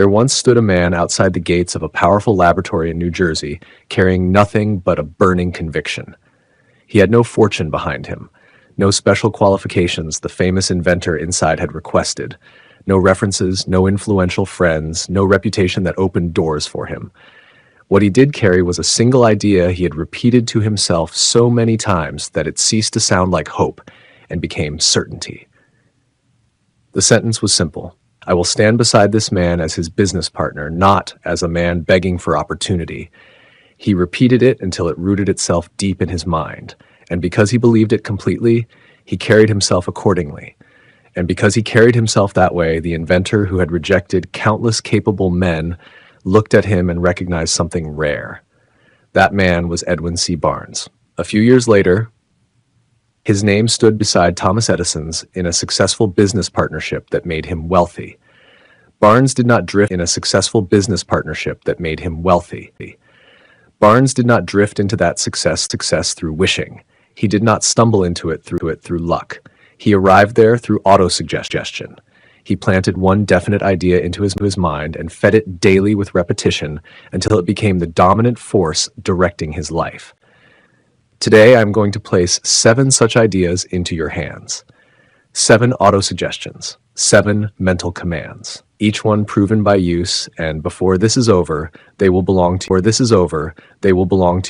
There once stood a man outside the gates of a powerful laboratory in New Jersey, carrying nothing but a burning conviction. He had no fortune behind him, no special qualifications the famous inventor inside had requested, no references, no influential friends, no reputation that opened doors for him. What he did carry was a single idea he had repeated to himself so many times that it ceased to sound like hope and became certainty. The sentence was simple: I will stand beside this man as his business partner, not as a man begging for opportunity. He repeated it until it rooted itself deep in his mind, and because he believed it completely, he carried himself accordingly. And because he carried himself that way, the inventor who had rejected countless capable men looked at him and recognized something rare. That man was Edwin C. Barnes. A few years later, his name stood beside Thomas Edison's in a successful business partnership that made him wealthy. Barnes did not drift into that success through wishing. He did not stumble into it through luck. He arrived there through autosuggestion. He planted one definite idea into his mind and fed it daily with repetition until it became the dominant force directing his life. Today, I'm going to place 7 such ideas into your hands. 7 autosuggestions, 7 mental commands, each one proven by use, and before this is over, they will belong to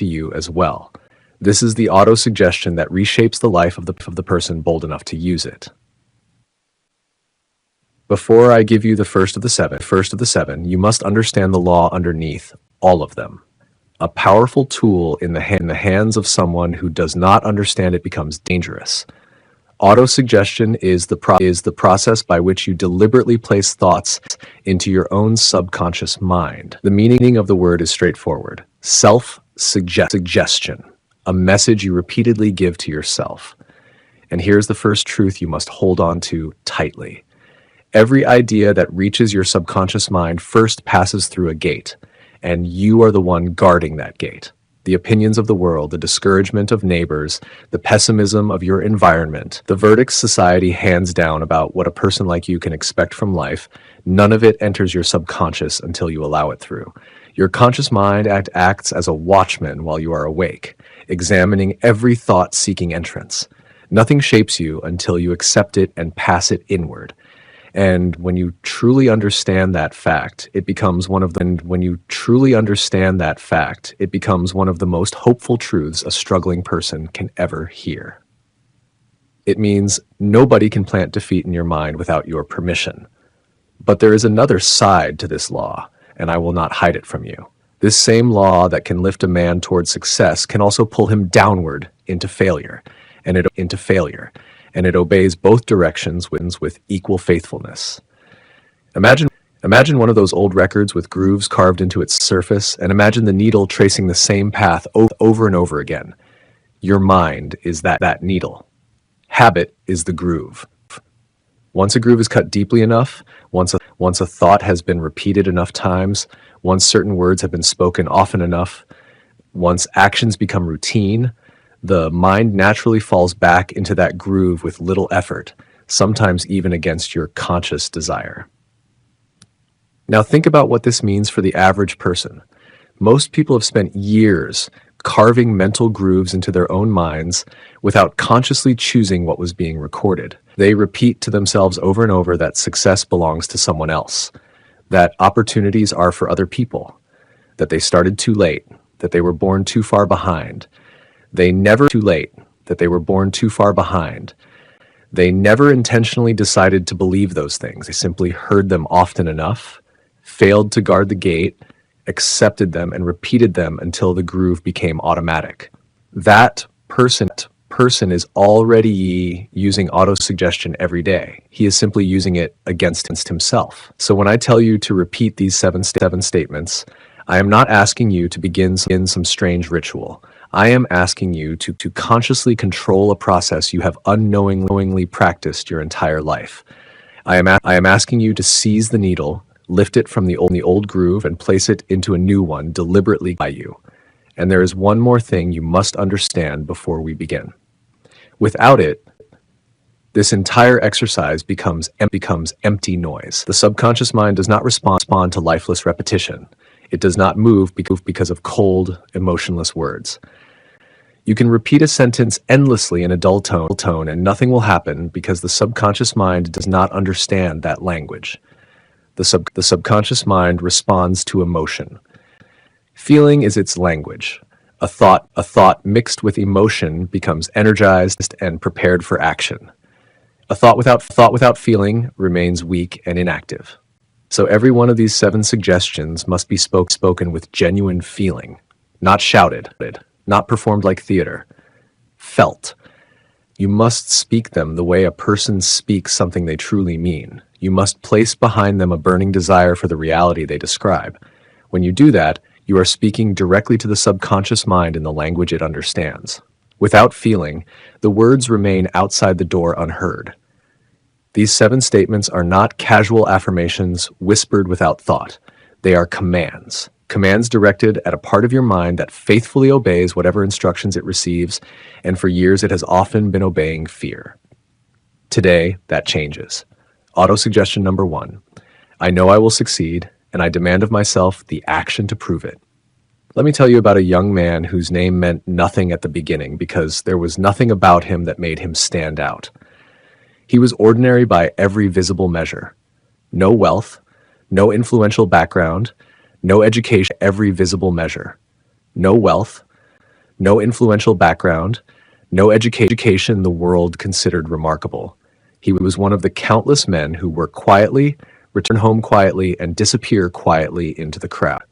you as well. This is the autosuggestion that reshapes the life of the person bold enough to use it. Before I give you the first of the seven, you must understand the law underneath all of them. A powerful tool in the hands of someone who does not understand it becomes dangerous. Autosuggestion is the process by which you deliberately place thoughts into your own subconscious mind. The meaning of the word is straightforward. Self-suggestion, a message you repeatedly give to yourself. And here's the first truth you must hold on to tightly. Every idea that reaches your subconscious mind first passes through a gate, and you are the one guarding that gate. The opinions of the world, the discouragement of neighbors, the pessimism of your environment, the verdicts society hands down about what a person like you can expect from life, none of it enters your subconscious until you allow it through. Your conscious mind acts as a watchman while you are awake, examining every thought-seeking entrance. Nothing shapes you until you accept it and pass it inward. And when you truly understand that fact, it becomes one of the most hopeful truths a struggling person can ever hear. It means nobody can plant defeat in your mind without your permission. But there is another side to this law, and I will not hide it from you. This same law that can lift a man towards success can also pull him downward into failure, and it obeys both directions with equal faithfulness. Imagine one of those old records with grooves carved into its surface, and imagine the needle tracing the same path over and over again. Your mind is that needle. Habit is the groove. Once a groove is cut deeply enough, once a thought has been repeated enough times, once certain words have been spoken often enough, once actions become routine, the mind naturally falls back into that groove with little effort, sometimes even against your conscious desire. Now think about what this means for the average person. Most people have spent years carving mental grooves into their own minds without consciously choosing what was being recorded. They repeat to themselves over and over that success belongs to someone else, that opportunities are for other people, that they started too late, that they were born too far behind. They never intentionally decided to believe those things. They simply heard them often enough, failed to guard the gate, accepted them, and repeated them until the groove became automatic. That person is already using autosuggestion every day. He is simply using it against himself. So when I tell you to repeat these seven statements, I am not asking you to begin some strange ritual. I am asking you to consciously control a process you have unknowingly practiced your entire life. I am asking you to seize the needle, lift it from the old groove, and place it into a new one deliberately by you. And there is one more thing you must understand before we begin. Without it, This entire exercise becomes empty noise. The subconscious mind does not respond to lifeless repetition. It does not move because of cold, emotionless words. You can repeat a sentence endlessly in a dull tone and nothing will happen because the subconscious mind does not understand that language. The subconscious mind responds to emotion. Feeling is its language. A thought mixed with emotion becomes energized and prepared for action. A thought without feeling remains weak and inactive. So every one of these 7 suggestions must be spoken with genuine feeling, not shouted, not performed like theater, felt. You must speak them the way a person speaks something they truly mean. You must place behind them a burning desire for the reality they describe. When you do that, you are speaking directly to the subconscious mind in the language it understands. Without feeling, the words remain outside the door unheard. These 7 statements are not casual affirmations whispered without thought. They are commands. Commands directed at a part of your mind that faithfully obeys whatever instructions it receives, and for years it has often been obeying fear. Today, that changes. Autosuggestion number 1. I know I will succeed, and I demand of myself the action to prove it. Let me tell you about a young man whose name meant nothing at the beginning because there was nothing about him that made him stand out. He was ordinary by every visible measure. No wealth, no influential background, no education, every visible measure. No wealth, no influential background, no education the world considered remarkable. He was one of the countless men who work quietly, return home quietly, and disappear quietly into the crowd.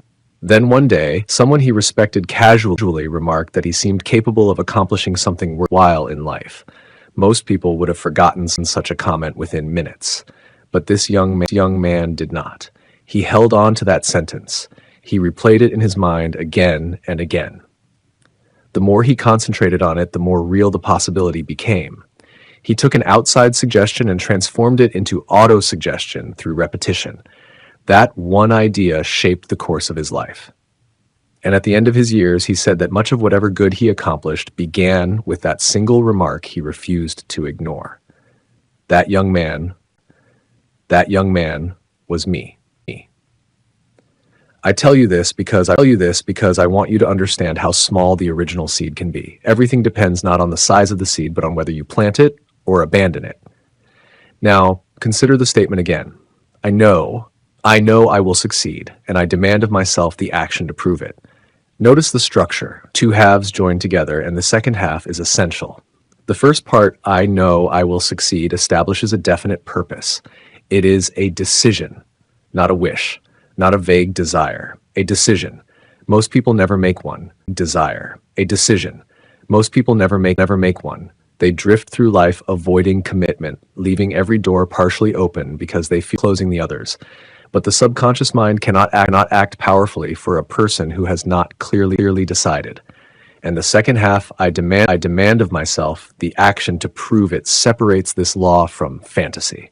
Then one day, someone he respected casually remarked that he seemed capable of accomplishing something worthwhile in life. Most people would have forgotten such a comment within minutes, but this young man did not. He held on to that sentence. He replayed it in his mind again and again. The more he concentrated on it, the more real the possibility became. He took an outside suggestion and transformed it into auto-suggestion through repetition. That one idea shaped the course of his life. And at the end of his years, he said that much of whatever good he accomplished began with that single remark he refused to ignore. That young man was me. I tell you this because I want you to understand how small the original seed can be. Everything depends not on the size of the seed, but on whether you plant it or abandon it. Now, consider the statement again. I know I will succeed, and I demand of myself the action to prove it. Notice the structure. 2 halves joined together, and the second half is essential. The first part, I know I will succeed, establishes a definite purpose. It is a decision, not a wish, not a vague desire. A decision. Most people never make one. Desire. A decision. Most people never make one. They drift through life avoiding commitment, leaving every door partially open because they feel closing the others. But the subconscious mind cannot act powerfully for a person who has not clearly decided. And the second half, I demand of myself the action to prove it, separates this law from fantasy.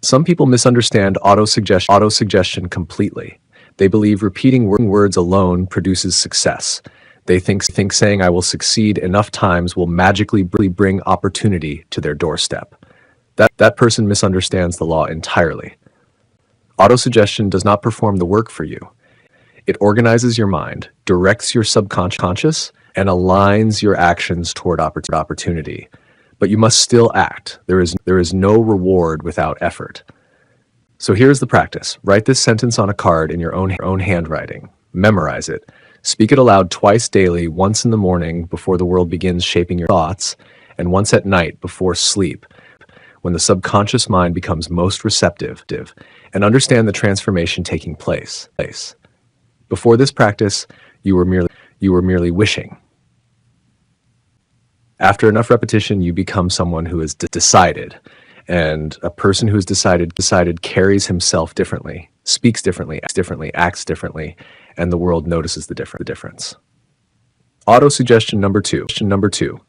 Some people misunderstand autosuggestion completely. They believe repeating words alone produces success. They think saying I will succeed enough times will magically bring opportunity to their doorstep. That person misunderstands the law entirely. Autosuggestion does not perform the work for you. It organizes your mind, directs your subconscious, and aligns your actions toward opportunity. But you must still act. There is no reward without effort. So here's the practice. Write this sentence on a card in your own handwriting. Memorize it. Speak it aloud twice daily, once in the morning before the world begins shaping your thoughts, and once at night before sleep, when the subconscious mind becomes most receptive, and understand the transformation taking place. Before this practice, you were merely wishing. After enough repetition, you become someone who is decided, and a person who is decided carries himself differently, speaks differently, acts differently, and the world notices the difference. Auto-suggestion number 2.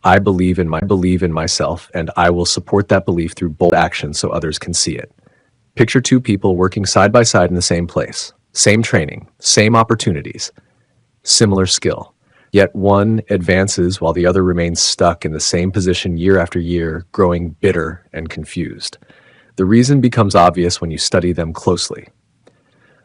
I believe in myself, and I will support that belief through bold action so others can see it. Picture 2 people working side by side in the same place, same training, same opportunities, similar skill. Yet one advances while the other remains stuck in the same position year after year, growing bitter and confused. The reason becomes obvious when you study them closely.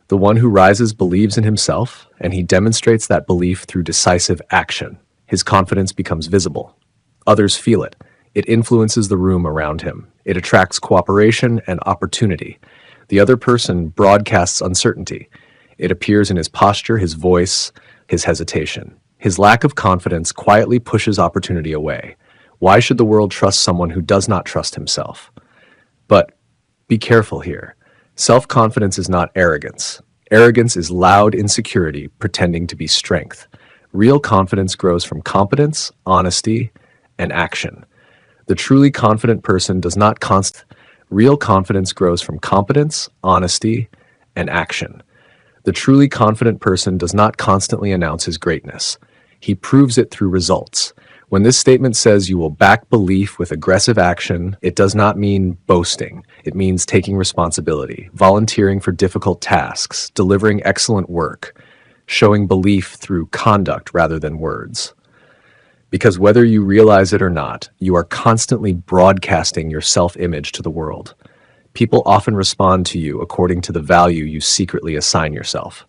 The one who rises believes in himself, and he demonstrates that belief through decisive action. His confidence becomes visible. Others feel it. It influences the room around him. It attracts cooperation and opportunity. The other person broadcasts uncertainty. It appears in his posture, his voice, his hesitation. His lack of confidence quietly pushes opportunity away. Why should the world trust someone who does not trust himself? But be careful here. Self-confidence is not arrogance. Arrogance is loud insecurity pretending to be strength. Real confidence grows from competence, honesty, and action. The truly confident person does not Real confidence grows from competence, honesty, and action. The truly confident person does not constantly announce his greatness. He proves it through results. When this statement says you will back belief with aggressive action, it does not mean boasting. It means taking responsibility, volunteering for difficult tasks, delivering excellent work, showing belief through conduct rather than words. Because whether you realize it or not, you are constantly broadcasting your self-image to the world. People often respond to you according to the value you secretly assign yourself.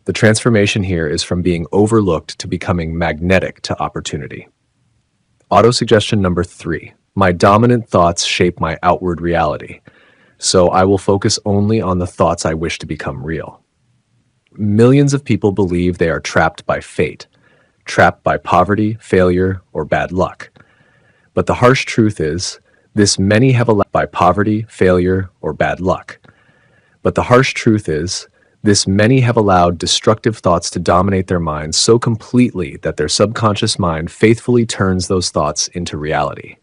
The transformation here is from being overlooked to becoming magnetic to opportunity. Autosuggestion number 3. My dominant thoughts shape my outward reality, so I will focus only on the thoughts I wish to become real. Millions of people believe they are trapped by fate, trapped by poverty, failure, or bad luck. But the harsh truth is, this many have allowed by poverty, failure, or bad luck. But the harsh truth is, this many have allowed destructive thoughts to dominate their minds so completely that their subconscious mind faithfully turns those thoughts into reality.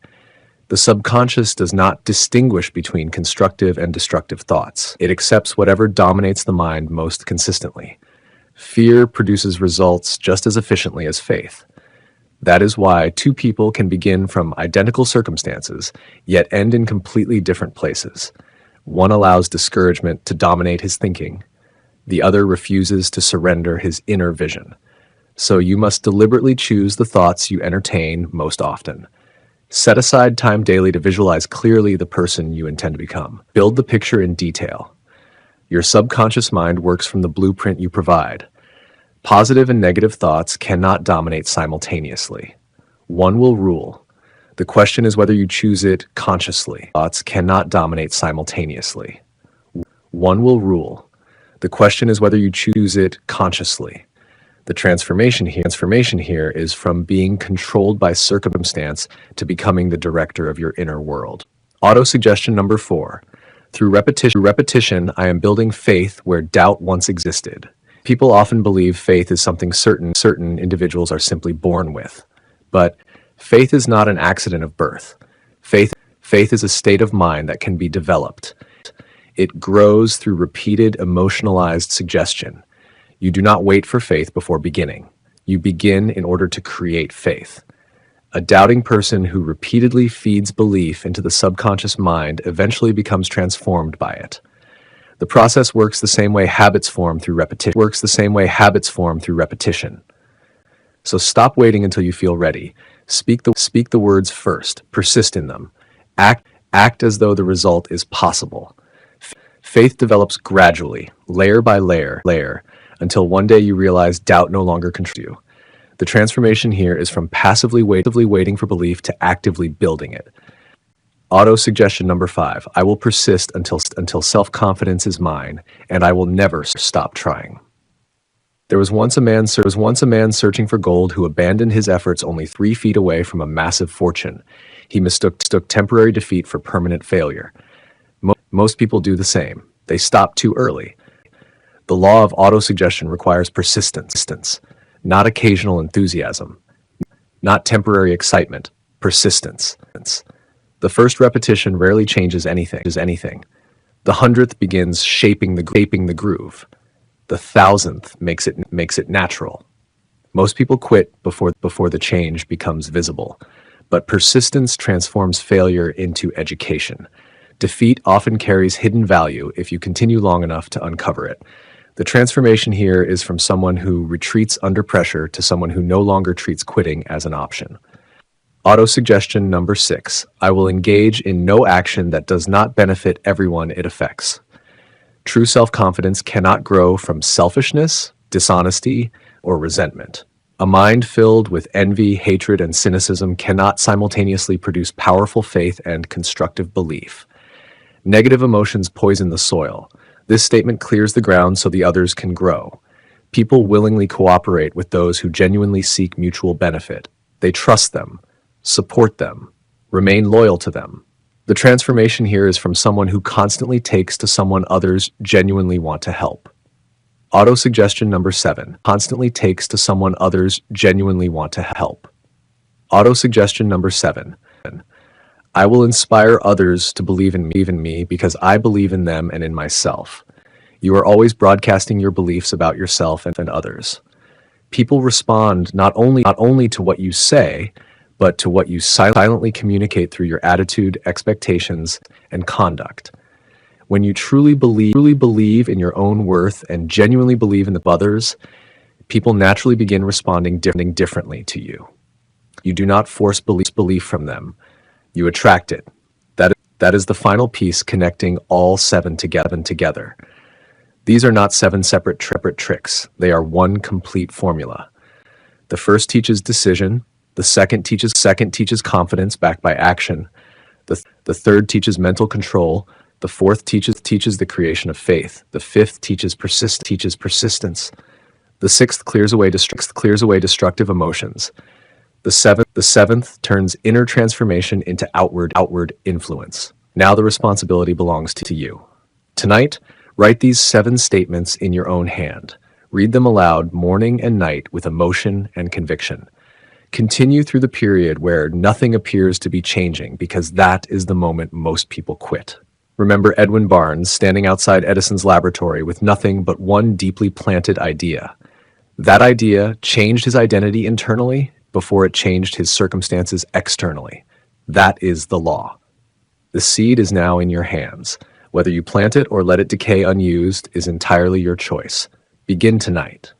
The subconscious does not distinguish between constructive and destructive thoughts. It accepts whatever dominates the mind most consistently. Fear produces results just as efficiently as faith. That is why two people can begin from identical circumstances, yet end in completely different places. One allows discouragement to dominate his thinking. The other refuses to surrender his inner vision. So you must deliberately choose the thoughts you entertain most often. Set aside time daily to visualize clearly the person you intend to become. Build the picture in detail. Your subconscious mind works from the blueprint you provide. Positive and negative thoughts cannot dominate simultaneously. One will rule. The question is whether you choose it consciously. Thoughts cannot dominate simultaneously. One will rule. The question is whether you choose it consciously. The transformation here is from being controlled by circumstance to becoming the director of your inner world. Autosuggestion number 4. Through repetition, I am building faith where doubt once existed. People often believe faith is something certain individuals are simply born with. But faith is not an accident of birth. Faith is a state of mind that can be developed. It grows through repeated emotionalized suggestion. You do not wait for faith before beginning. You begin in order to create faith. A doubting person who repeatedly feeds belief into the subconscious mind eventually becomes transformed by it. The process works the same way habits form through repetition. So stop waiting until you feel ready. Speak the words first. Persist in them. Act as though the result is possible. Faith develops gradually, layer by layer, until one day you realize doubt no longer controls you. The transformation here is from passively waiting for belief to actively building it. Auto-suggestion number 5. I will persist until self-confidence is mine, and I will never stop trying. There was once a man searching for gold who abandoned his efforts only 3 feet away from a massive fortune. He mistook temporary defeat for permanent failure. Most people do the same. They stop too early. The law of autosuggestion requires persistence, not occasional enthusiasm, not temporary excitement, persistence. The first repetition rarely changes anything. The 100th begins shaping the groove. The 1000th makes it natural. Most people quit before the change becomes visible, but persistence transforms failure into education. Defeat often carries hidden value if you continue long enough to uncover it. The transformation here is from someone who retreats under pressure to someone who no longer treats quitting as an option. Autosuggestion number 6. I will engage in no action that does not benefit everyone it affects. True self-confidence cannot grow from selfishness, dishonesty, or resentment. A mind filled with envy, hatred, and cynicism cannot simultaneously produce powerful faith and constructive belief. Negative emotions poison the soil. This statement clears the ground so the others can grow. People willingly cooperate with those who genuinely seek mutual benefit. They trust them, support them, remain loyal to them. The transformation here is from someone who constantly takes to someone others genuinely want to help. Autosuggestion number 7. Constantly takes to someone others genuinely want to help. Autosuggestion number 7. I will inspire others to believe in me because I believe in them and in myself. You are always broadcasting your beliefs about yourself and others. People respond not only to what you say, but to what you silently communicate through your attitude, expectations, and conduct. When you truly believe in your own worth and genuinely believe in the others, people naturally begin responding differently to you. You do not force belief from them. You attract it. That is the final piece connecting all 7 together. These are not 7 separate tricks. They are one complete formula. The first teaches decision. The second teaches confidence backed by action. The third teaches mental control. The fourth teaches the creation of faith. The fifth teaches persistence. The sixth clears away destructive emotions. The seventh turns inner transformation into outward influence. Now the responsibility belongs to you. Tonight, write these 7 statements in your own hand. Read them aloud morning and night with emotion and conviction. Continue through the period where nothing appears to be changing, because that is the moment most people quit. Remember Edwin Barnes standing outside Edison's laboratory with nothing but one deeply planted idea. That idea changed his identity internally before it changed his circumstances externally. That is the law. The seed is now in your hands. Whether you plant it or let it decay unused is entirely your choice. Begin tonight.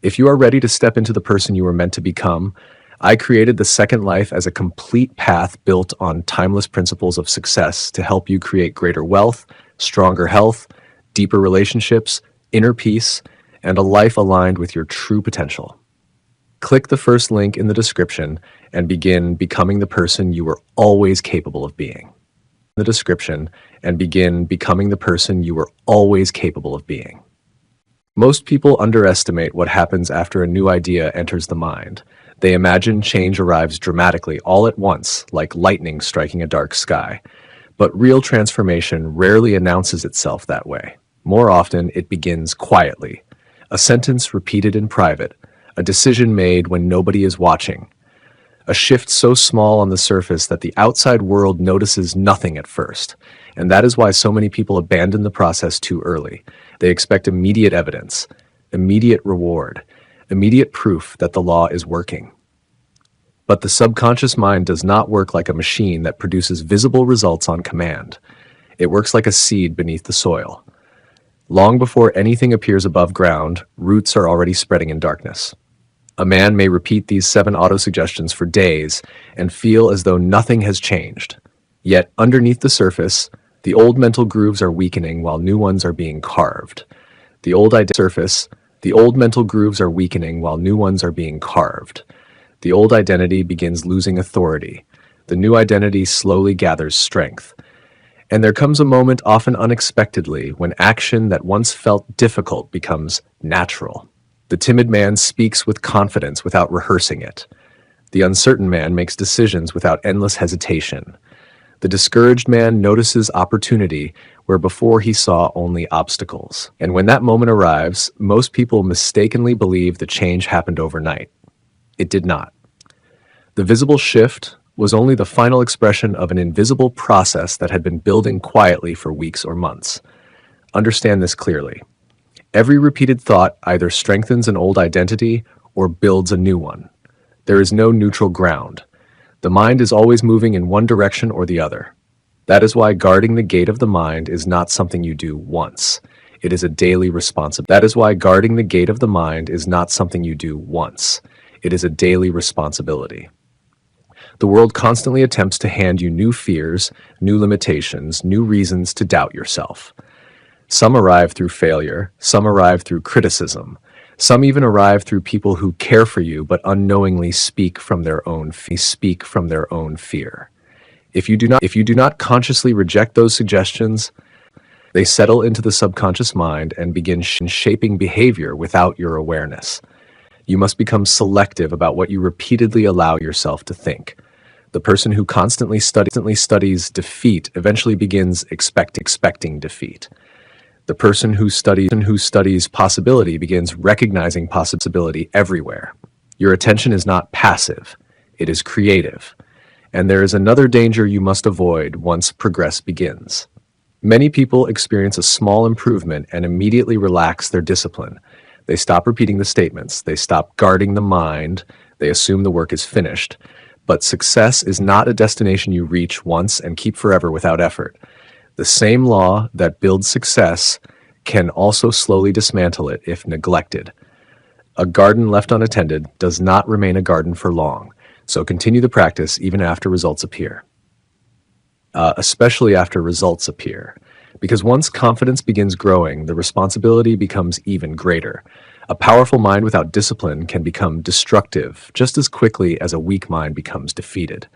If you are ready to step into the person you were meant to become, I created the Second Life as a complete path built on timeless principles of success to help you create greater wealth, stronger health, deeper relationships, inner peace, and a life aligned with your true potential. Click the first link in the description and begin becoming the person you were always capable of being. Most people underestimate what happens after a new idea enters the mind. They imagine change arrives dramatically all at once, like lightning striking a dark sky. But real transformation rarely announces itself that way. More often, it begins quietly. A sentence repeated in private, a decision made when nobody is watching, a shift so small on the surface that the outside world notices nothing at first. And that is why so many people abandon the process too early. They expect immediate evidence, immediate reward, immediate proof that the law is working. But the subconscious mind does not work like a machine that produces visible results on command. It works like a seed beneath the soil. Long before anything appears above ground, roots are already spreading in darkness. A man may repeat these 7 autosuggestions for days and feel as though nothing has changed. Yet, underneath the surface, the old mental grooves are weakening while new ones are being carved. The old mental grooves are weakening while new ones are being carved. The old identity begins losing authority. The new identity slowly gathers strength. And there comes a moment, often unexpectedly, when action that once felt difficult becomes natural. The timid man speaks with confidence without rehearsing it. The uncertain man makes decisions without endless hesitation. The discouraged man notices opportunity where before he saw only obstacles. And when that moment arrives, most people mistakenly believe the change happened overnight. It did not. The visible shift was only the final expression of an invisible process that had been building quietly for weeks or months. Understand this clearly. Every repeated thought either strengthens an old identity or builds a new one. There is no neutral ground. The mind is always moving in one direction or the other. That is why guarding the gate of the mind is not something you do once. It is a daily responsibility. That is why guarding the gate of the mind is not something you do once. It is a daily responsibility. The world constantly attempts to hand you new fears, new limitations, new reasons to doubt yourself. Some arrive through failure, some arrive through criticism, some even arrive through people who care for you but unknowingly speak from their own fear. If you do not consciously reject those suggestions, they settle into the subconscious mind and begin shaping behavior without your awareness. You must become selective about what you repeatedly allow yourself to think. The person who constantly studies defeat eventually begins expecting defeat. The person who studies possibility begins recognizing possibility everywhere. Your attention is not passive, it is creative. And there is another danger you must avoid once progress begins. Many people experience a small improvement and immediately relax their discipline. They stop repeating the statements, they stop guarding the mind, they assume the work is finished. But success is not a destination you reach once and keep forever without effort. The same law that builds success can also slowly dismantle it if neglected. A garden left unattended does not remain a garden for long, so continue the practice even after results appear. Especially after results appear. Because once confidence begins growing, the responsibility becomes even greater. A powerful mind without discipline can become destructive just as quickly as a weak mind becomes defeated.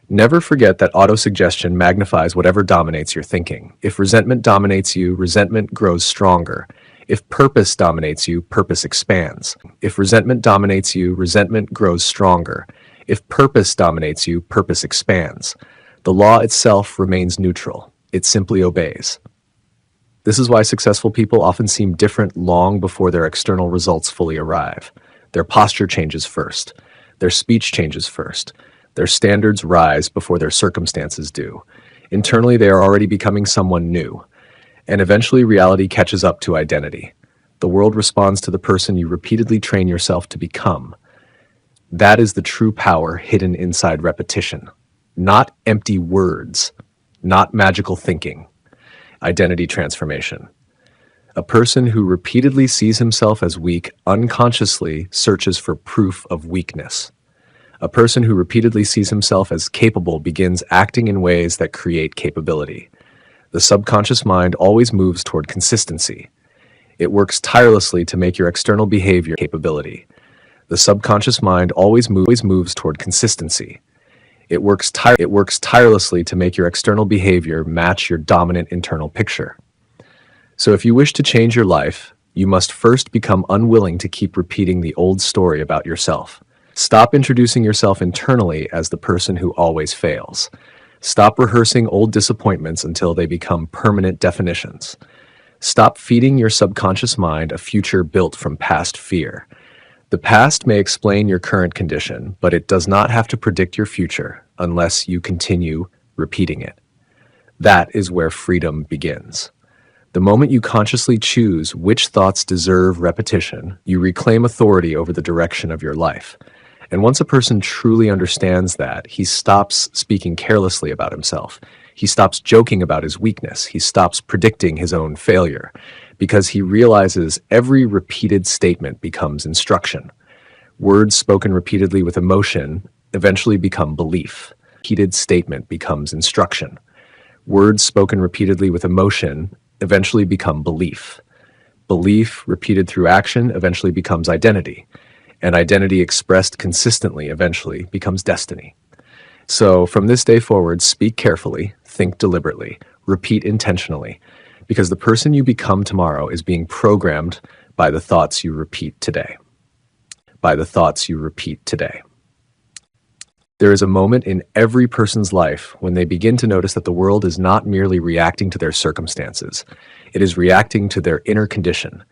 Never forget that autosuggestion magnifies whatever dominates your thinking. If resentment dominates you, resentment grows stronger. If purpose dominates you, purpose expands. If resentment dominates you, resentment grows stronger. If purpose dominates you, purpose expands. The law itself remains neutral. It simply obeys. This is why successful people often seem different long before their external results fully arrive. Their posture changes first. Their speech changes first. Their standards rise before their circumstances do. Internally, they are already becoming someone new. And eventually, reality catches up to identity. The world responds to the person you repeatedly train yourself to become. That is the true power hidden inside repetition. Not empty words, not magical thinking. Identity transformation. A person who repeatedly sees himself as weak unconsciously searches for proof of weakness. A person who repeatedly sees himself as capable begins acting in ways that create capability. The subconscious mind always moves toward consistency. It works tirelessly to make your external behavior capability. The subconscious mind always moves toward consistency. It works tirelessly to make your external behavior match your dominant internal picture. So if you wish to change your life, you must first become unwilling to keep repeating the old story about yourself. Stop introducing yourself internally as the person who always fails. Stop rehearsing old disappointments until they become permanent definitions. Stop feeding your subconscious mind a future built from past fear. The past may explain your current condition, but it does not have to predict your future unless you continue repeating it. That is where freedom begins. The moment you consciously choose which thoughts deserve repetition, you reclaim authority over the direction of your life. And once a person truly understands that, he stops speaking carelessly about himself. He stops joking about his weakness. He stops predicting his own failure, because he realizes every repeated statement becomes instruction. Words spoken repeatedly with emotion eventually become belief. Repeated statement becomes instruction. Words spoken repeatedly with emotion eventually become belief. Belief repeated through action eventually becomes identity. And identity expressed consistently eventually becomes destiny. So from this day forward, speak carefully, think deliberately, repeat intentionally, because the person you become tomorrow is being programmed by the thoughts you repeat today. By the thoughts you repeat today. There is a moment in every person's life when they begin to notice that the world is not merely reacting to their circumstances. It is reacting to their inner condition.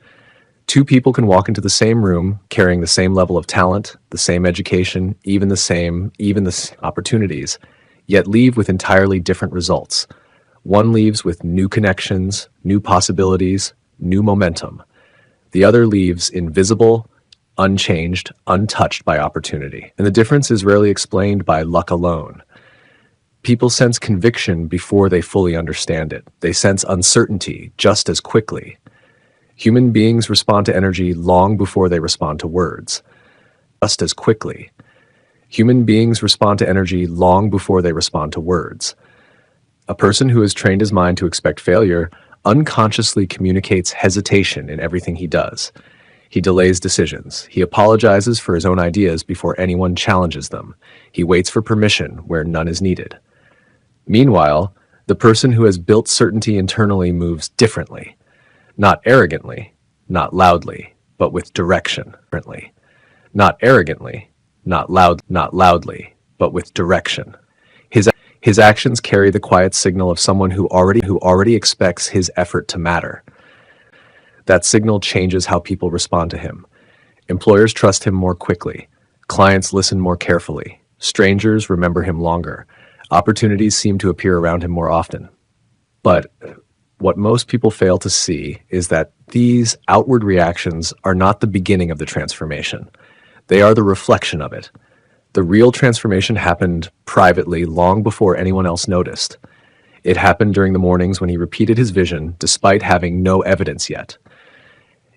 Two people can walk into the same room carrying the same level of talent, the same education, even the opportunities, yet leave with entirely different results. One leaves with new connections, new possibilities, new momentum. The other leaves invisible, unchanged, untouched by opportunity. And the difference is rarely explained by luck alone. People sense conviction before they fully understand it. They sense uncertainty just as quickly. Human beings respond to energy long before they respond to words, just as quickly. Human beings respond to energy long before they respond to words. A person who has trained his mind to expect failure unconsciously communicates hesitation in everything he does. He delays decisions. He apologizes for his own ideas before anyone challenges them. He waits for permission where none is needed. Meanwhile, the person who has built certainty internally moves differently, not arrogantly, not loudly, but with direction. Not arrogantly, not loudly, but with direction. His actions carry the quiet signal of someone who already expects his effort to matter. That signal changes how people respond to him. Employers trust him more quickly. Clients listen more carefully. Strangers remember him longer. Opportunities seem to appear around him more often. But what most people fail to see is that these outward reactions are not the beginning of the transformation. They are the reflection of it. The real transformation happened privately long before anyone else noticed. It happened during the mornings when he repeated his vision despite having no evidence yet.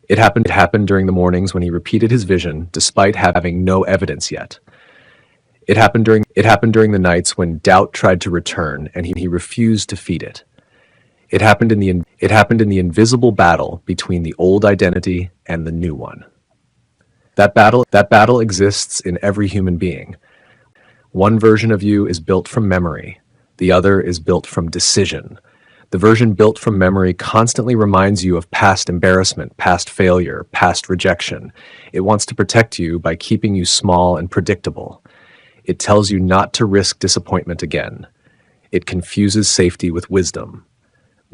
It happened during the mornings when he repeated his vision despite having no evidence yet. It happened during the nights when doubt tried to return and he refused to feed it. It happened in the invisible battle between the old identity and the new one. That battle exists in every human being. One version of you is built from memory. The other is built from decision. The version built from memory constantly reminds you of past embarrassment, past failure, past rejection. It wants to protect you by keeping you small and predictable. It tells you not to risk disappointment again. It confuses safety with wisdom.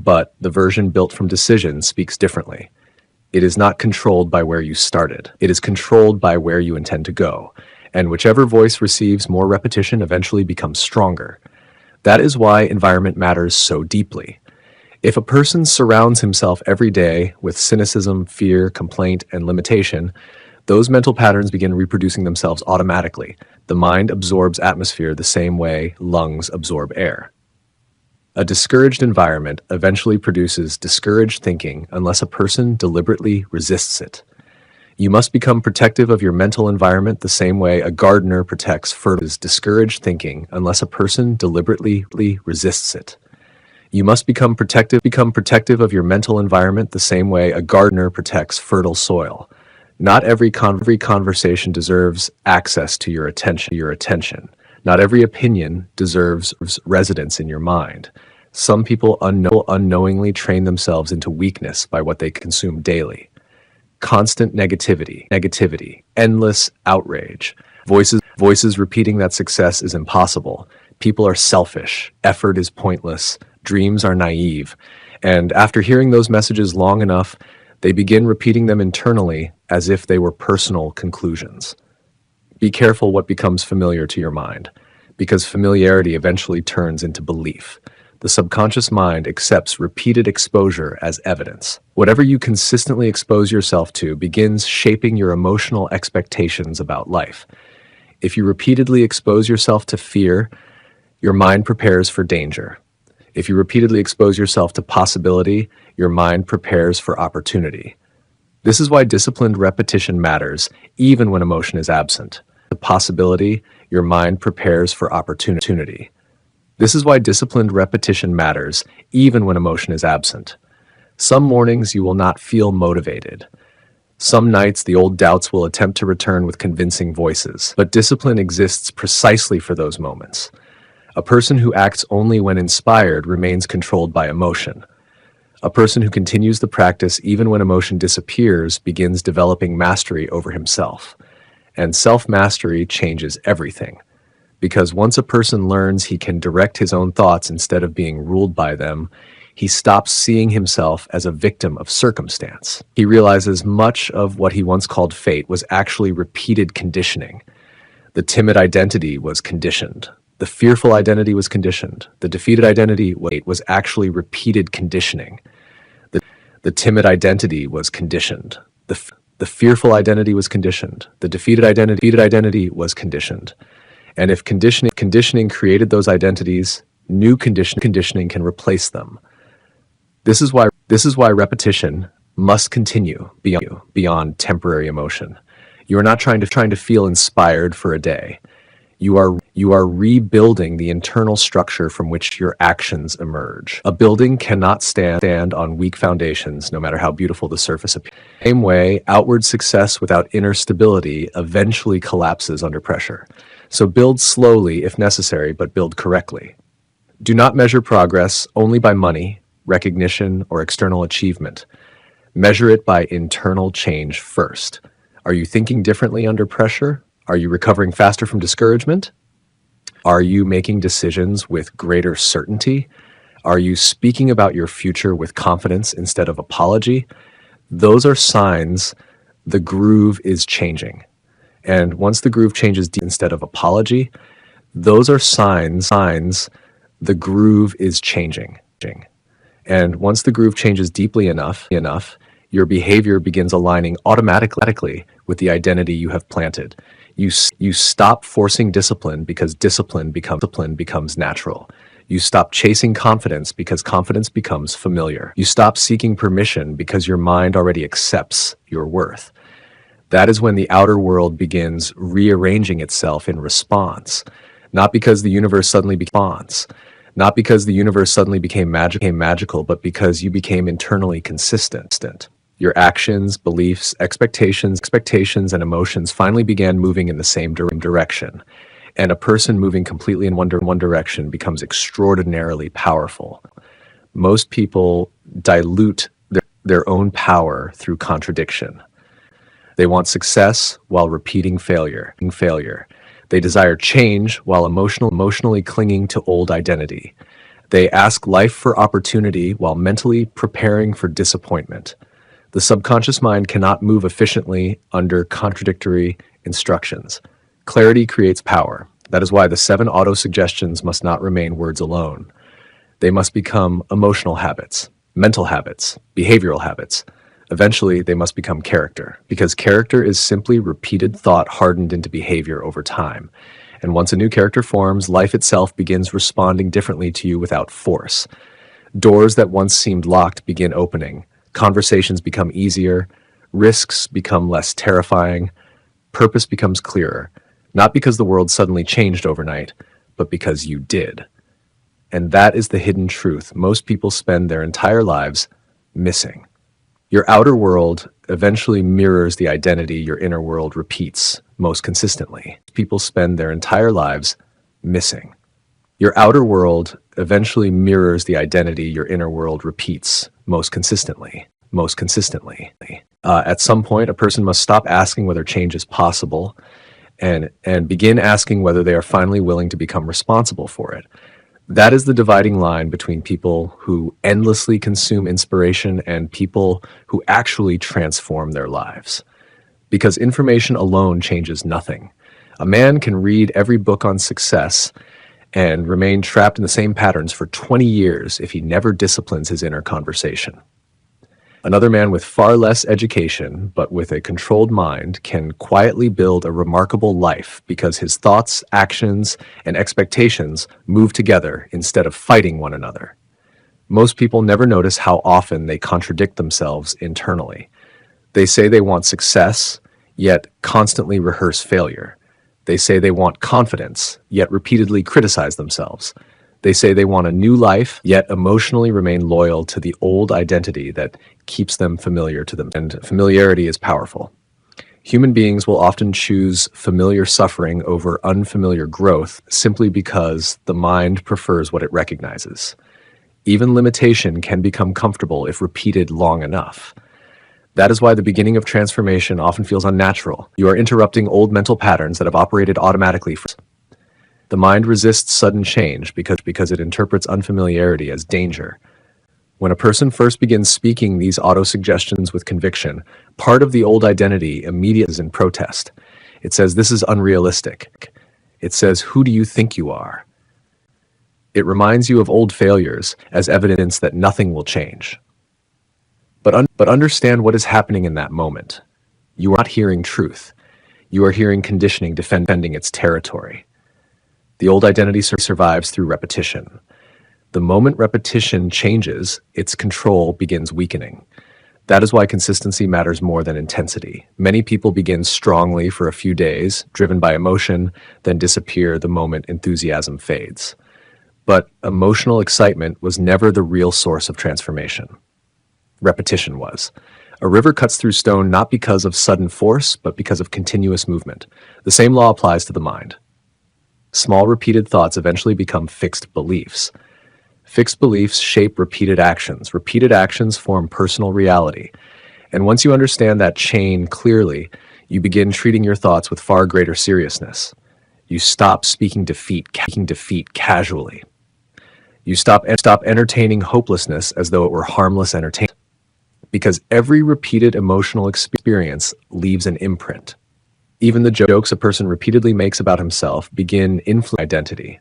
But the version built from decision speaks differently. It is not controlled by where you started. It is controlled by where you intend to go. And whichever voice receives more repetition eventually becomes stronger. That is why environment matters so deeply. If a person surrounds himself every day with cynicism, fear, complaint, and limitation, those mental patterns begin reproducing themselves automatically. The mind absorbs atmosphere the same way lungs absorb air. A discouraged environment eventually produces discouraged thinking unless a person deliberately resists it. You must become protective of your mental environment the same way a gardener protects fertile. Discouraged thinking unless a person deliberately resists it. You must become protective of your mental environment the same way a gardener protects fertile soil. Not every conversation deserves access to your attention. Not every opinion deserves residence in your mind. Some people unknowingly train themselves into weakness by what they consume daily. Constant negativity, endless outrage, voices repeating that success is impossible. People are selfish, effort is pointless, dreams are naive. And after hearing those messages long enough, they begin repeating them internally as if they were personal conclusions. Be careful what becomes familiar to your mind, because familiarity eventually turns into belief. The subconscious mind accepts repeated exposure as evidence. Whatever you consistently expose yourself to begins shaping your emotional expectations about life. If you repeatedly expose yourself to fear, your mind prepares for danger. If you repeatedly expose yourself to possibility, your mind prepares for opportunity. This is why disciplined repetition matters, even when emotion is absent. The possibility, your mind prepares for opportunity. This is why disciplined repetition matters, even when emotion is absent. Some mornings you will not feel motivated. Some nights the old doubts will attempt to return with convincing voices, but discipline exists precisely for those moments. A person who acts only when inspired remains controlled by emotion. A person who continues the practice even when emotion disappears begins developing mastery over himself. And self-mastery changes everything. Because once a person learns he can direct his own thoughts instead of being ruled by them, he stops seeing himself as a victim of circumstance. He realizes much of what he once called fate was actually repeated conditioning. The timid identity was conditioned. The fearful identity was conditioned. The defeated identity was actually repeated conditioning. The timid identity was conditioned. The fearful identity was conditioned. The defeated identity was conditioned. And if conditioning created those identities, new conditioning can replace them. This is why repetition must continue beyond temporary emotion. You are not trying to feel inspired for a day. You are rebuilding the internal structure from which your actions emerge. A building cannot stand on weak foundations, no matter how beautiful the surface appears. Same way, outward success without inner stability eventually collapses under pressure. So build slowly if necessary, but build correctly. Do not measure progress only by money, recognition, or external achievement. Measure it by internal change first. Are you thinking differently under pressure? Are you recovering faster from discouragement? Are you making decisions with greater certainty? Are you speaking about your future with confidence instead of apology? Those are signs the groove is changing. And once the groove changes instead of apology, those are signs the groove is changing. And once the groove changes deeply enough, your behavior begins aligning automatically with the identity you have planted. You stop forcing discipline because discipline becomes natural. You stop chasing confidence because confidence becomes familiar. You stop seeking permission because your mind already accepts your worth. That is when the outer world begins rearranging itself in response, not because the universe suddenly became magical, but because you became internally consistent. Your actions, beliefs, expectations, and emotions finally began moving in the same direction. And a person moving completely in one direction becomes extraordinarily powerful. Most people dilute their own power through contradiction. They want success while repeating failure. They desire change while emotionally clinging to old identity. They ask life for opportunity while mentally preparing for disappointment. The subconscious mind cannot move efficiently under contradictory instructions. Clarity creates power. That is why the 7 auto-suggestions must not remain words alone. They must become emotional habits, mental habits, behavioral habits. Eventually, they must become character, because character is simply repeated thought hardened into behavior over time. And once a new character forms, life itself begins responding differently to you without force. Doors that once seemed locked begin opening. Conversations become easier. Risks become less terrifying. Purpose becomes clearer. Not because the world suddenly changed overnight, but because you did. And that is the hidden truth most people spend their entire lives missing. Your outer world eventually mirrors the identity your inner world repeats most consistently. People spend their entire lives missing. Your outer world eventually mirrors the identity your inner world repeats most consistently. At some point, a person must stop asking whether change is possible and begin asking whether they are finally willing to become responsible for it. That is the dividing line between people who endlessly consume inspiration and people who actually transform their lives. Because information alone changes nothing. A man can read every book on success and remain trapped in the same patterns for 20 years if he never disciplines his inner conversation. Another man with far less education, but with a controlled mind, can quietly build a remarkable life because his thoughts, actions, and expectations move together instead of fighting one another. Most people never notice how often they contradict themselves internally. They say they want success, yet constantly rehearse failure. They say they want confidence, yet repeatedly criticize themselves. They say they want a new life, yet emotionally remain loyal to the old identity that keeps them familiar to them. And familiarity is powerful. Human beings will often choose familiar suffering over unfamiliar growth simply because the mind prefers what it recognizes. Even limitation can become comfortable if repeated long enough. That is why the beginning of transformation often feels unnatural. You are interrupting old mental patterns that have operated automatically. The mind resists sudden change because it interprets unfamiliarity as danger. When a person first begins speaking these auto-suggestions with conviction, part of the old identity immediately is in protest. It says, "This is unrealistic." It says, "Who do you think you are?" It reminds you of old failures as evidence that nothing will change. But understand what is happening in that moment. You are not hearing truth. You are hearing conditioning defending its territory. The old identity survives through repetition. The moment repetition changes, its control begins weakening. That is why consistency matters more than intensity. Many people begin strongly for a few days, driven by emotion, then disappear the moment enthusiasm fades. But emotional excitement was never the real source of transformation. Repetition was. A river cuts through stone not because of sudden force, but because of continuous movement. The same law applies to the mind. Small repeated thoughts eventually become fixed beliefs. Fixed beliefs shape repeated actions. Repeated actions form personal reality. And once you understand that chain clearly, you begin treating your thoughts with far greater seriousness. You stop speaking defeat casually. You stop entertaining hopelessness as though it were harmless entertainment. Because every repeated emotional experience leaves an imprint. Even the jokes a person repeatedly makes about himself begin influencing identity.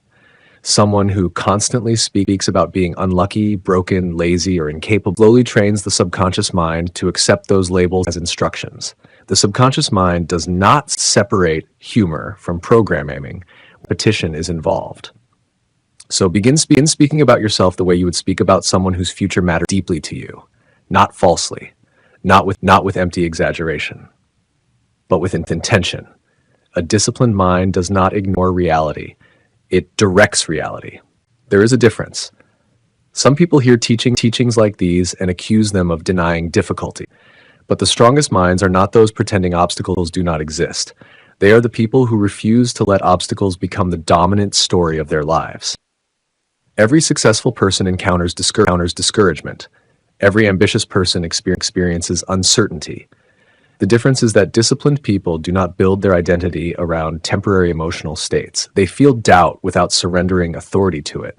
Someone who constantly speaks about being unlucky, broken, lazy, or incapable slowly trains the subconscious mind to accept those labels as instructions. The subconscious mind does not separate humor from programming. Repetition is involved. So begin speaking about yourself the way you would speak about someone whose future matters deeply to you. Not falsely, not with empty exaggeration, but with intention. A disciplined mind does not ignore reality. It directs reality. There is a difference. Some people hear teachings like these and accuse them of denying difficulty. But the strongest minds are not those pretending obstacles do not exist. They are the people who refuse to let obstacles become the dominant story of their lives. Every successful person encounters discouragement. Every ambitious person experiences uncertainty. The difference is that disciplined people do not build their identity around temporary emotional states. They feel doubt without surrendering authority to it.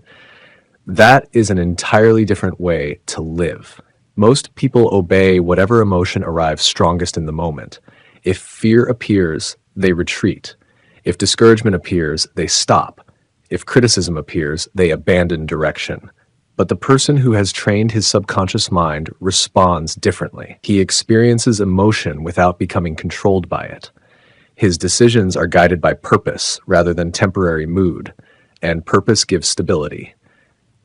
That is an entirely different way to live. Most people obey whatever emotion arrives strongest in the moment. If fear appears, they retreat. If discouragement appears, they stop. If criticism appears, they abandon direction. But the person who has trained his subconscious mind responds differently. He experiences emotion without becoming controlled by it. His decisions are guided by purpose rather than temporary mood, and purpose gives stability.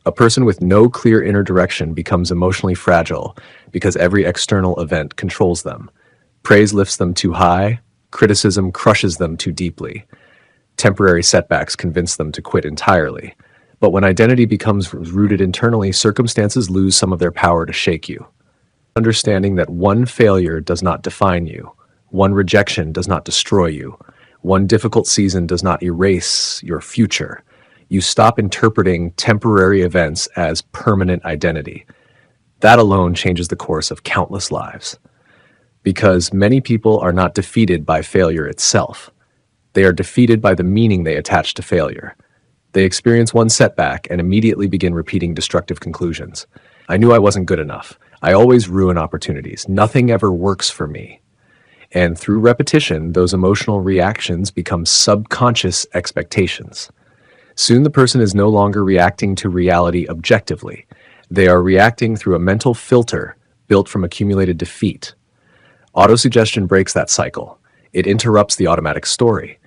A person with no clear inner direction becomes emotionally fragile because every external event controls them. Praise lifts them too high, criticism crushes them too deeply. Temporary setbacks convince them to quit entirely. But when identity becomes rooted internally, circumstances lose some of their power to shake you. Understanding that one failure does not define you, one rejection does not destroy you, one difficult season does not erase your future. You stop interpreting temporary events as permanent identity. That alone changes the course of countless lives. Because many people are not defeated by failure itself. They are defeated by the meaning they attach to failure. They experience one setback and immediately begin repeating destructive conclusions. I knew I wasn't good enough. I always ruin opportunities. Nothing ever works for me. And through repetition, those emotional reactions become subconscious expectations. Soon the person is no longer reacting to reality objectively. They are reacting through a mental filter built from accumulated defeat. Autosuggestion breaks that cycle. It interrupts the automatic story.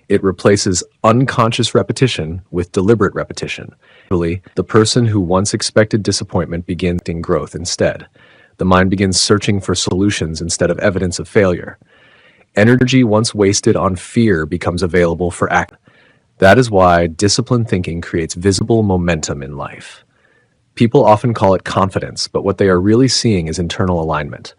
It replaces unconscious repetition with deliberate repetition. The person who once expected disappointment begins seeing growth instead. The mind begins searching for solutions instead of evidence of failure. Energy once wasted on fear becomes available for action. That is why disciplined thinking creates visible momentum in life. People often call it confidence, but what they are really seeing is internal alignment.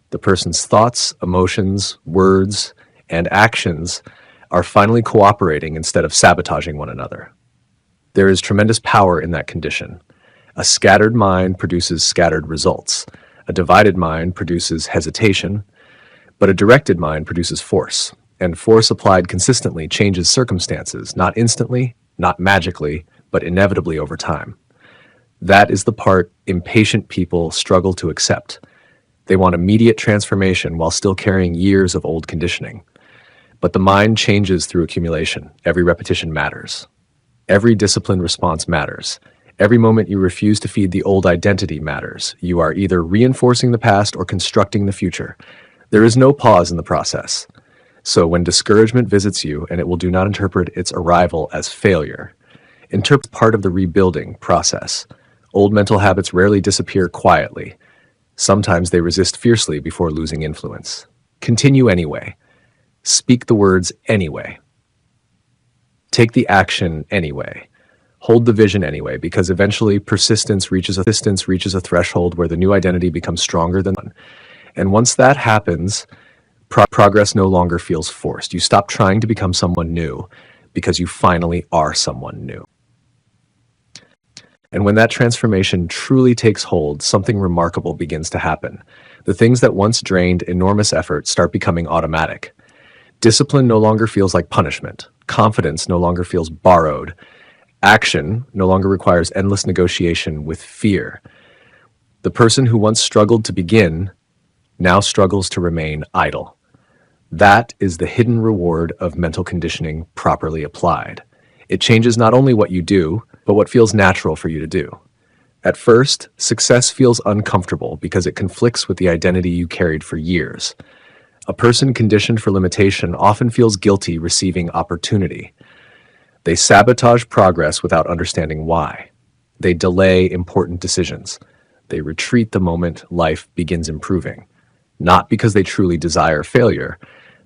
The person's thoughts, emotions, words, and actions are finally cooperating instead of sabotaging one another. There is tremendous power in that condition. A scattered mind produces scattered results. A divided mind produces hesitation, but a directed mind produces force. And force applied consistently changes circumstances, not instantly, not magically, but inevitably over time. That is the part impatient people struggle to accept. They want immediate transformation while still carrying years of old conditioning. But the mind changes through accumulation. Every repetition matters. Every disciplined response matters. Every moment you refuse to feed the old identity matters. You are either reinforcing the past or constructing the future. There is no pause in the process. So when discouragement visits you, and it will do not interpret its arrival as failure, interpret part of the rebuilding process. Old mental habits rarely disappear quietly. Sometimes they resist fiercely before losing influence. Continue anyway. Speak the words anyway. Take the action anyway. Hold the vision anyway, because eventually persistence reaches a threshold where the new identity becomes stronger than one. And once that happens, progress no longer feels forced. You stop trying to become someone new because you finally are someone new. And when that transformation truly takes hold, something remarkable begins to happen. The things that once drained enormous effort start becoming automatic. Discipline no longer feels like punishment. Confidence no longer feels borrowed. Action no longer requires endless negotiation with fear. The person who once struggled to begin now struggles to remain idle. That is the hidden reward of mental conditioning properly applied. It changes not only what you do, but what feels natural for you to do. At first, success feels uncomfortable because it conflicts with the identity you carried for years. A person conditioned for limitation often feels guilty receiving opportunity. They sabotage progress without understanding why. They delay important decisions. They retreat the moment life begins improving, not because they truly desire failure,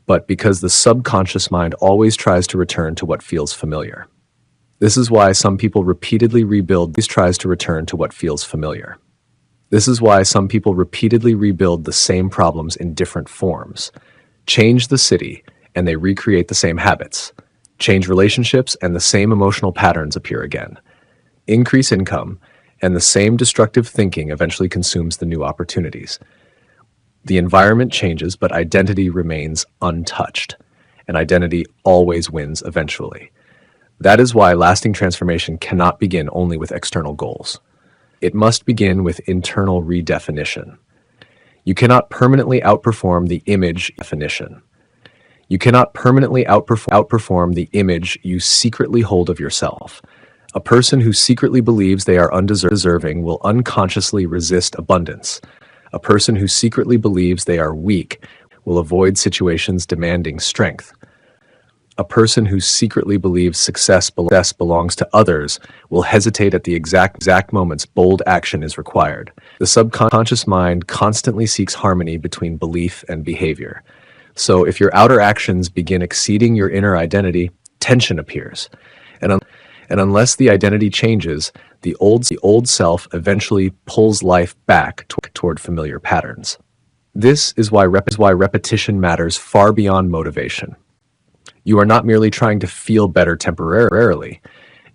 but because the subconscious mind always tries to return to what feels familiar. This is why some people repeatedly rebuild the same problems in different forms. Change the city, and they recreate the same habits. Change relationships, and the same emotional patterns appear again. Increase income, and the same destructive thinking eventually consumes the new opportunities. The environment changes, but identity remains untouched, and identity always wins eventually. That is why lasting transformation cannot begin only with external goals. It must begin with internal redefinition. You cannot permanently outperform the image definition. You cannot permanently outperform the image you secretly hold of yourself. A person who secretly believes they are undeserving will unconsciously resist abundance. A person who secretly believes they are weak will avoid situations demanding strength. A person who secretly believes success belongs to others will hesitate at the exact moments bold action is required. The subconscious mind constantly seeks harmony between belief and behavior. So if your outer actions begin exceeding your inner identity, tension appears. And unless the identity changes, the old self eventually pulls life back toward familiar patterns. This is why repetition matters far beyond motivation. You are not merely trying to feel better temporarily.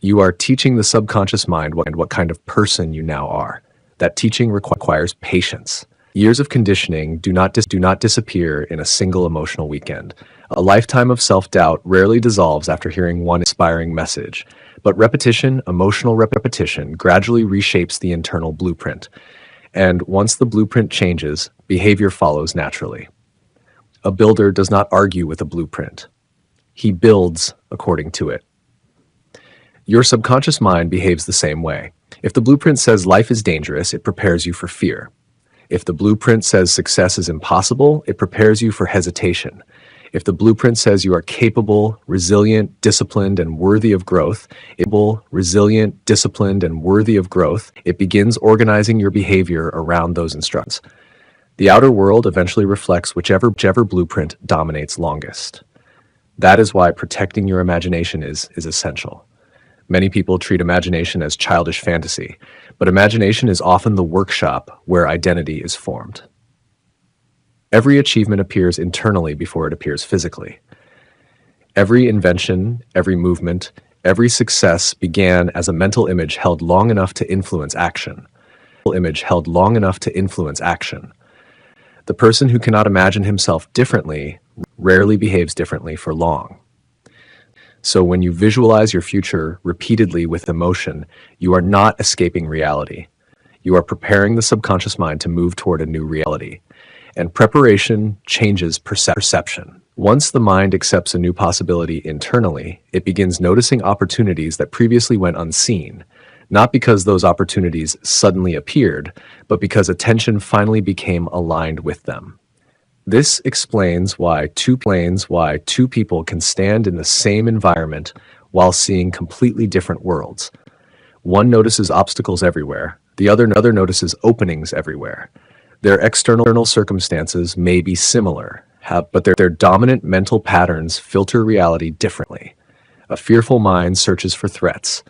You are teaching the subconscious mind what kind of person you now are. That teaching requires patience. Years of conditioning do not disappear in a single emotional weekend. A lifetime of self-doubt rarely dissolves after hearing one inspiring message. But emotional repetition, gradually reshapes the internal blueprint. And once the blueprint changes, behavior follows naturally. A builder does not argue with a blueprint. He builds according to it. Your subconscious mind behaves the same way. If the blueprint says life is dangerous, it prepares you for fear. If the blueprint says success is impossible, it prepares you for hesitation. If the blueprint says you are capable, resilient, disciplined, and worthy of growth, it begins organizing your behavior around those instructions. The outer world eventually reflects whichever blueprint dominates longest. That is why protecting your imagination is essential. Many people treat imagination as childish fantasy, but imagination is often the workshop where identity is formed. Every achievement appears internally before it appears physically. Every invention, every movement, every success began as a mental image held long enough to influence action. The person who cannot imagine himself differently rarely behaves differently for long. So when you visualize your future repeatedly with emotion, you are not escaping reality. You are preparing the subconscious mind to move toward a new reality. And preparation changes perception. Once the mind accepts a new possibility internally, it begins noticing opportunities that previously went unseen, not because those opportunities suddenly appeared, but because attention finally became aligned with them. This explains why two people can stand in the same environment while seeing completely different worlds. One notices obstacles everywhere, the other notices openings everywhere. Their external circumstances may be similar, but their dominant mental patterns filter reality differently. A fearful mind searches for threats.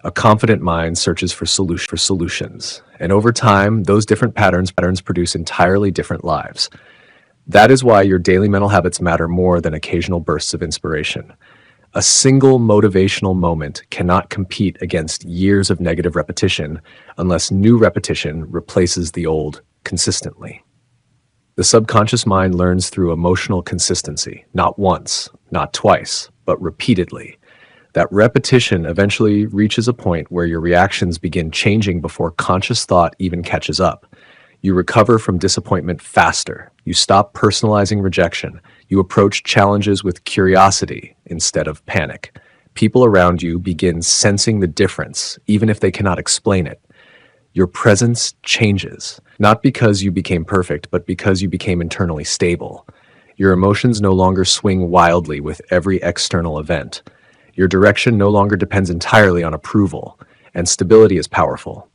A confident mind searches for solutions. And over time, those different patterns produce entirely different lives. That is why your daily mental habits matter more than occasional bursts of inspiration. A single motivational moment cannot compete against years of negative repetition unless new repetition replaces the old consistently. The subconscious mind learns through emotional consistency, not once, not twice, but repeatedly. That repetition eventually reaches a point where your reactions begin changing before conscious thought even catches up. You recover from disappointment faster. You stop personalizing rejection. You approach challenges with curiosity instead of panic. People around you begin sensing the difference, even if they cannot explain it. Your presence changes, not because you became perfect, but because you became internally stable. Your emotions no longer swing wildly with every external event. Your direction no longer depends entirely on approval, and stability is powerful.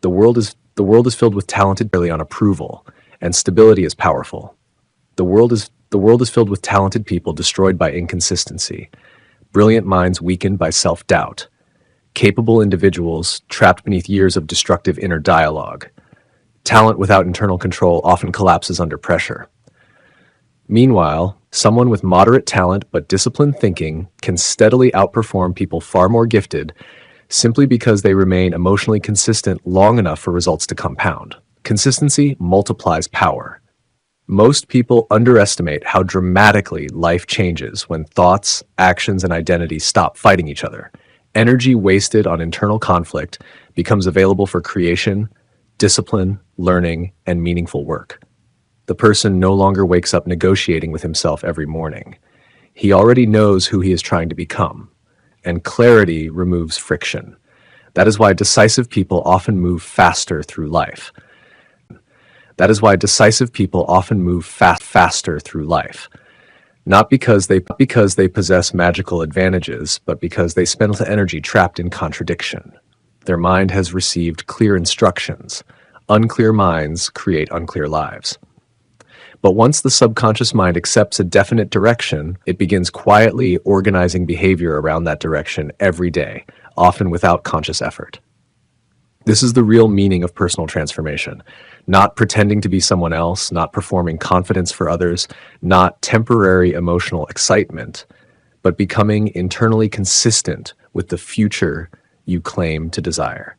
The world is filled with talented people on approval, and stability is powerful. The world is filled with talented people destroyed by inconsistency, brilliant minds weakened by self-doubt, capable individuals trapped beneath years of destructive inner dialogue. Talent without internal control often collapses under pressure. Meanwhile, someone with moderate talent but disciplined thinking can steadily outperform people far more gifted simply because they remain emotionally consistent long enough for results to compound. Consistency multiplies power. Most people underestimate how dramatically life changes when thoughts, actions, and identity stop fighting each other. Energy wasted on internal conflict becomes available for creation, discipline, learning, and meaningful work. The person no longer wakes up negotiating with himself every morning. He already knows who he is trying to become, and clarity removes friction. That is why decisive people often move faster through life. Faster through life. Not because they possess magical advantages, but because they spend the energy trapped in contradiction. Their mind has received clear instructions. Unclear minds create unclear lives. But once the subconscious mind accepts a definite direction, it begins quietly organizing behavior around that direction every day, often without conscious effort. This is the real meaning of personal transformation. Not pretending to be someone else, not performing confidence for others, not temporary emotional excitement, but becoming internally consistent with the future you claim to desire.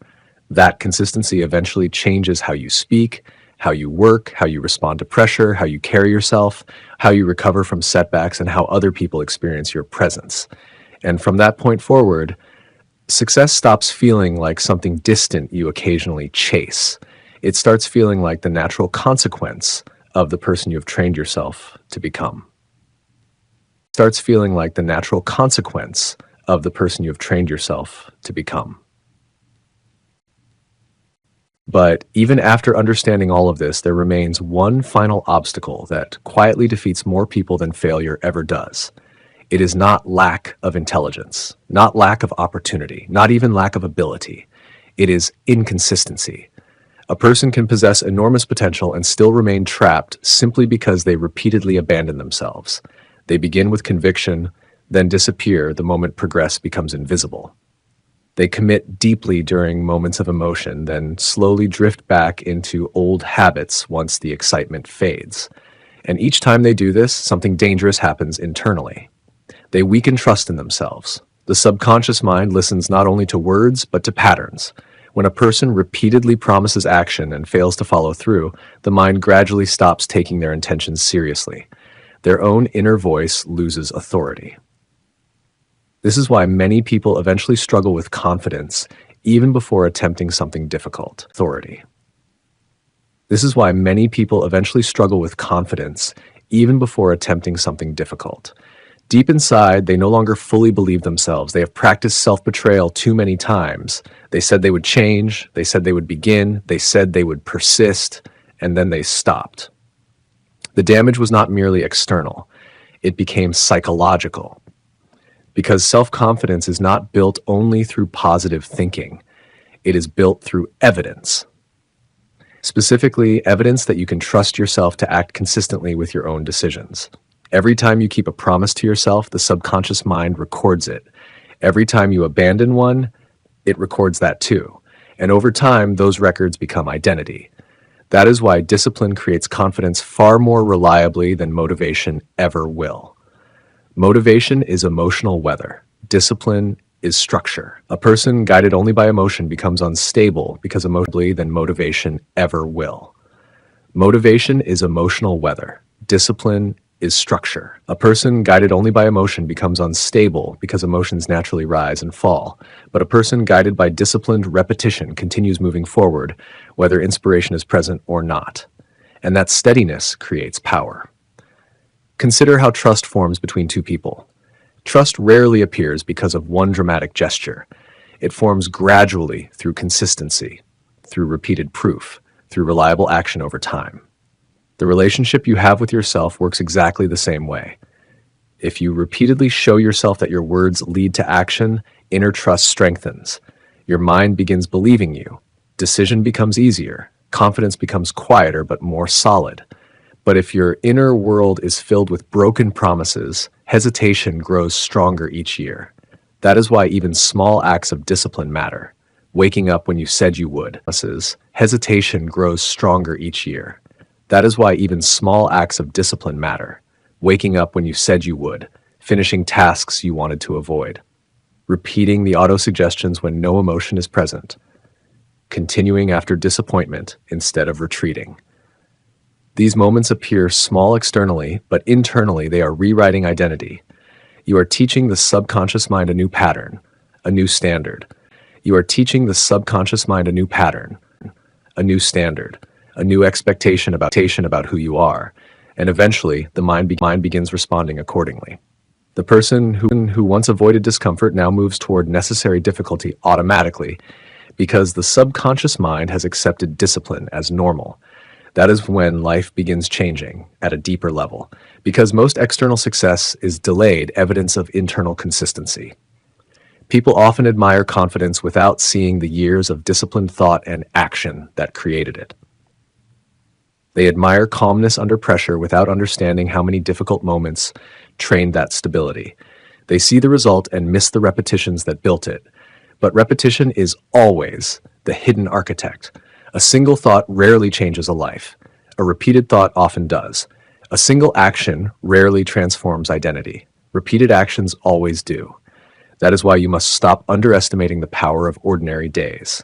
That consistency eventually changes how you speak, how you work, how you respond to pressure, how you carry yourself, how you recover from setbacks, and how other people experience your presence. And from that point forward, success stops feeling like something distant you occasionally chase. It starts feeling like the natural consequence of the person you have trained yourself to become. But even after understanding all of this, there remains one final obstacle that quietly defeats more people than failure ever does. It is not lack of intelligence, not lack of opportunity, not even lack of ability. It is inconsistency. A person can possess enormous potential and still remain trapped simply because they repeatedly abandon themselves. They begin with conviction, then disappear the moment progress becomes invisible. They commit deeply during moments of emotion, then slowly drift back into old habits once the excitement fades. And each time they do this, something dangerous happens internally. They weaken trust in themselves. The subconscious mind listens not only to words, but to patterns. When a person repeatedly promises action and fails to follow through, the mind gradually stops taking their intentions seriously. Their own inner voice loses authority. This is why many people eventually struggle with confidence even before attempting something difficult. This is why many people eventually struggle with confidence even before attempting something difficult. Deep inside, they no longer fully believe themselves. They have practiced self-betrayal too many times. They said they would change, they said they would begin, they said they would persist, and then they stopped. The damage was not merely external. It became psychological. Because self-confidence is not built only through positive thinking. It is built through evidence. Specifically, evidence that you can trust yourself to act consistently with your own decisions. Every time you keep a promise to yourself, the subconscious mind records it. Every time you abandon one, it records that too. And over time, those records become identity. That is why discipline creates confidence far more reliably than motivation ever will. Motivation is emotional weather. Discipline is structure. A person guided only by emotion becomes unstable because emotionally than motivation ever will. Motivation is emotional weather. Discipline is structure. A person guided only by emotion becomes unstable because emotions naturally rise and fall. But a person guided by disciplined repetition continues moving forward, whether inspiration is present or not. And that steadiness creates power. Consider how trust forms between two people. Trust rarely appears because of one dramatic gesture. It forms gradually through consistency, through repeated proof, through reliable action over time. The relationship you have with yourself works exactly the same way. If you repeatedly show yourself that your words lead to action, inner trust strengthens. Your mind begins believing you. Decision becomes easier. Confidence becomes quieter but more solid. But if your inner world is filled with broken promises, hesitation grows stronger each year. That is why even small acts of discipline matter. Waking up when you said you would. Hesitation grows stronger each year. That is why even small acts of discipline matter. Waking up when you said you would. Finishing tasks you wanted to avoid. Repeating the auto-suggestions when no emotion is present. Continuing after disappointment instead of retreating. These moments appear small externally, but internally they are rewriting identity. You are teaching the subconscious mind a new pattern, a new standard. You are teaching the subconscious mind a new pattern, a new standard, a new expectation about who you are, and eventually the mind begins responding accordingly. The person who once avoided discomfort now moves toward necessary difficulty automatically because the subconscious mind has accepted discipline as normal. That is when life begins changing at a deeper level, because most external success is delayed evidence of internal consistency. People often admire confidence without seeing the years of disciplined thought and action that created it. They admire calmness under pressure without understanding how many difficult moments trained that stability. They see the result and miss the repetitions that built it. But repetition is always the hidden architect. A single thought rarely changes a life. A repeated thought often does. A single action rarely transforms identity. Repeated actions always do. That is why you must stop underestimating the power of ordinary days.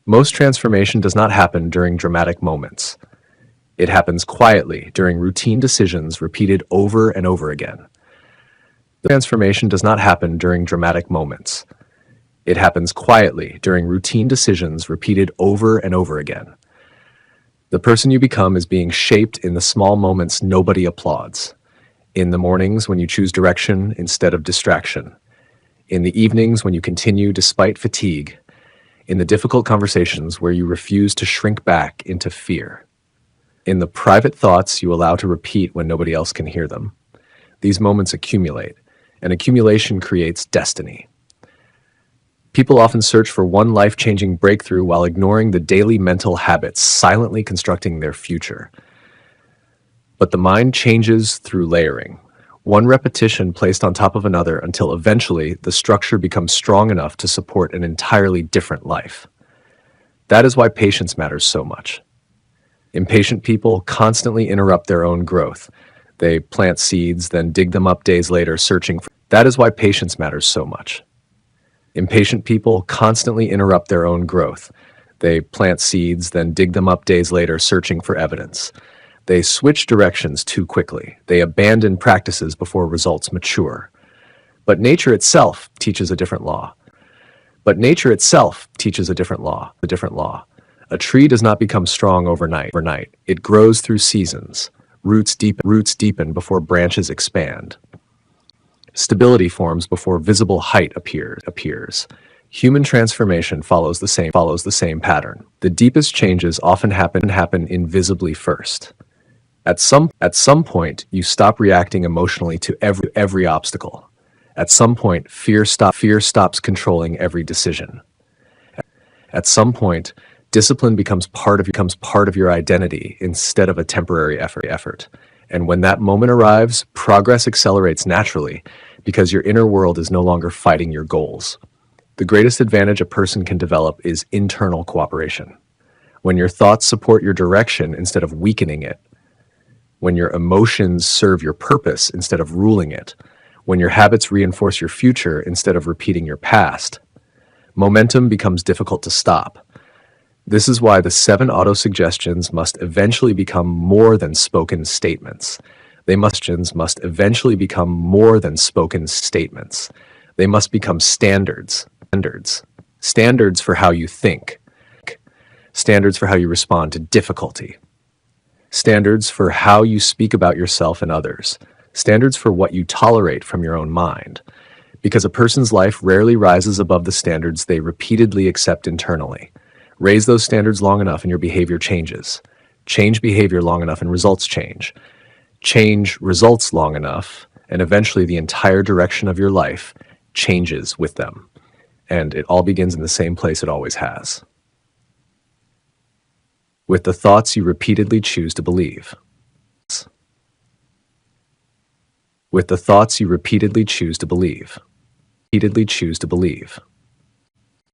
Most transformation does not happen during dramatic moments. It happens quietly during routine decisions repeated over and over again. The transformation does not happen during dramatic moments. It happens quietly during routine decisions repeated over and over again. The person you become is being shaped in the small moments nobody applauds. In the mornings when you choose direction instead of distraction. In the evenings when you continue despite fatigue. In the difficult conversations where you refuse to shrink back into fear. In the private thoughts you allow to repeat when nobody else can hear them. These moments accumulate, and accumulation creates destiny. People often search for one life-changing breakthrough while ignoring the daily mental habits silently constructing their future. But the mind changes through layering, one repetition placed on top of another until eventually the structure becomes strong enough to support an entirely different life. That is why patience matters so much. Impatient people constantly interrupt their own growth. They plant seeds, then dig them up days later searching for... That is why patience matters so much. Impatient people constantly interrupt their own growth. They plant seeds, then dig them up days later searching for evidence. They switch directions too quickly. They abandon practices before results mature. But nature itself teaches a different law. A tree does not become strong overnight. It grows through seasons. Roots deepen before branches expand. Stability forms before visible height appears. Human transformation follows the same pattern. The deepest changes often happen invisibly first. At some point, you stop reacting emotionally to every obstacle. At some point, fear stops controlling every decision. At some point, Discipline becomes part of your identity instead of a temporary effort. And when that moment arrives, progress accelerates naturally because your inner world is no longer fighting your goals. The greatest advantage a person can develop is internal cooperation. When your thoughts support your direction instead of weakening it, when your emotions serve your purpose instead of ruling it, when your habits reinforce your future instead of repeating your past, momentum becomes difficult to stop. This is why the 7 auto-suggestions must eventually become more than spoken statements. They must eventually become more than spoken statements. They must become standards. Standards for how you think. Standards for how you respond to difficulty. Standards for how you speak about yourself and others. Standards for what you tolerate from your own mind. Because a person's life rarely rises above the standards they repeatedly accept internally. Raise those standards long enough and your behavior changes. Change behavior long enough and results change. Change results long enough, and eventually the entire direction of your life changes with them. And it all begins in the same place it always has. With the thoughts you repeatedly choose to believe. With the thoughts you repeatedly choose to believe. Repeatedly choose to believe.